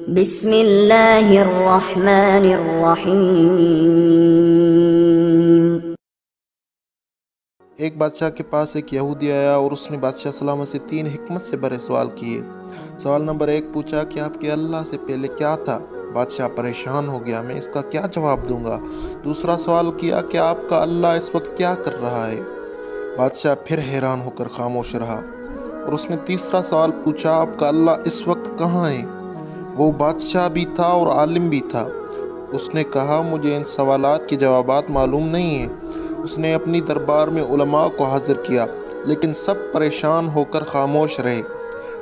بسم اللہ الرحمن الرحیم۔ ایک بادشاہ کے پاس ایک یہودی آیا اور اس نے بادشاہ سلامت سے 3 حکمت سے بھرے سوال کیے۔ سوال نمبر 1 پوچھا کہ آپ کے اللہ سے پہلے کیا تھا؟ بادشاہ پریشان ہو گیا، میں اس کا کیا جواب دوں گا؟ دوسرا سوال کیا کہ آپ کا اللہ اس وقت کیا کر رہا ہے؟ بادشاہ پھر حیران ہو کر خاموش رہا، اور اس نے تیسرا سوال پوچھا، آپ کا اللہ اس وقت کہاں ہے؟ وہ بادشاہ بھی تھا اور عالم بھی تھا۔ اس نے کہا، مجھے ان سوالات کے جوابات معلوم نہیں ہیں۔ اس نے اپنی دربار میں علماء کو حاضر کیا، لیکن سب پریشان ہو کر خاموش رہے۔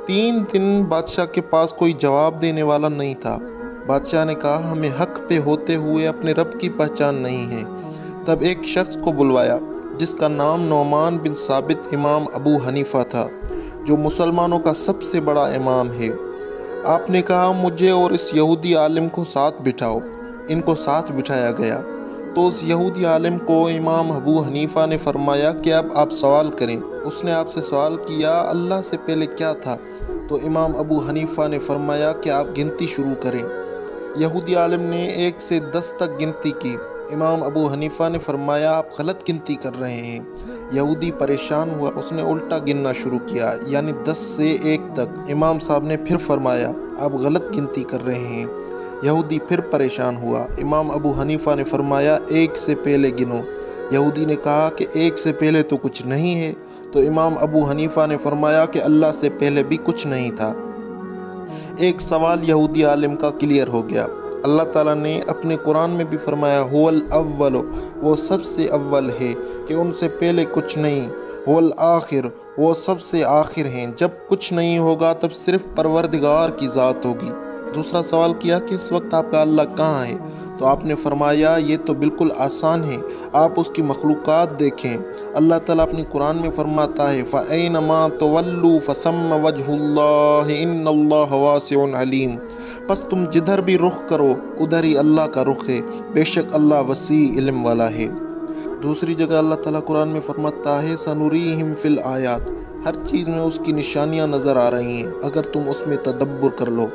3 دن بادشاہ کے پاس کوئی جواب دینے والا نہیں تھا۔ بادشاہ نے کہا، ہمیں حق پہ ہوتے ہوئے اپنے رب کی پہچان نہیں ہے۔ تب ایک شخص کو بلوایا جس کا نام نعمان بن ثابت امام ابو حنیفہ تھا، جو مسلمانوں کا سب سے بڑا امام ہے۔ آپ نے کہا، مجھے اور اس یہودی عالم کو ساتھ بٹھاؤ۔ ان کو ساتھ بٹھایا گیا تو اس یہودی عالم کو امام ابو حنیفہ نے فرمایا کہ اب آپ سوال کریں۔ اس نے آپ سے سوال کیا، اللہ سے پہلے کیا تھا؟ تو امام ابو حنیفہ نے فرمایا کہ آپ گنتی شروع کریں۔ یہودی عالم نے 1 سے 10 تک گنتی کی۔ امام ابو حنیفہ نے فرمایا، آپ غلط گنتی کر رہے ہیں۔ یہودی پریشان ہوا، اس نے الٹا گننا شروع کیا، یعنی 10 سے 1 تک۔ امام صاحب نے پھر فرمایا، آپ غلط گنتی کر رہے ہیں۔ یہودی پھر پریشان ہوا۔ امام ابو حنیفہ نے فرمایا، 1 سے پہلے گنو۔ یہودی نے کہا کہ 1 سے پہلے تو کچھ نہیں ہے۔ تو امام ابو حنیفہ نے فرمایا کہ اللہ سے پہلے بھی کچھ نہیں تھا۔ ایک سوال یہودی عالم کا کلیئر ہو گیا۔ اللہ تعالیٰ نے اپنے قرآن میں بھی فرمایا، هو الاول، وہ سب سے اول ہے کہ ان سے پہلے کچھ نہیں۔ هو الآخر، وہ سب سے آخر ہیں، جب کچھ نہیں ہوگا تب صرف پروردگار کی ذات ہوگی۔ دوسرا سوال کیا کہ اس وقت آپ کا اللہ کہاں ہے؟ تو آپ نے فرمایا، یہ تو بالکل آسان ہے، آپ اس کی مخلوقات دیکھیں۔ اللہ تعالیٰ اپنی قرآن میں فرماتا ہے، فَأَيْنَمَا تُوَلُّوا فَثَمَّ وَجْهُ اللَّهِ إِنَّ اللَّهَ وَاسِعٌ عَلِيمٌ۔ پس تم جدھر بھی رخ کرو ادھر ہی اللہ کا رخ ہے، بے شک اللہ وسیع علم والا ہے۔ دوسری جگہ اللہ تعالیٰ قرآن میں فرماتا ہے، سَنُرِيهِمْ فِي الْآيَاتِ، ہر چیز میں اس کی نشانیاں نظر آ رہی ہیں اگر تم اس میں تدبر کر لو۔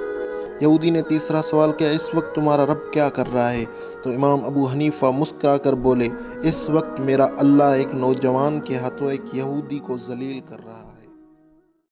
یہودی نے تیسرا سوال کیا، اس وقت تمہارا رب کیا کر رہا ہے؟ تو امام ابو حنیفہ مسکرا کر بولے، اس وقت میرا اللہ ایک نوجوان کے ہاتھوں ایک یہودی کو ذلیل کر رہا ہے۔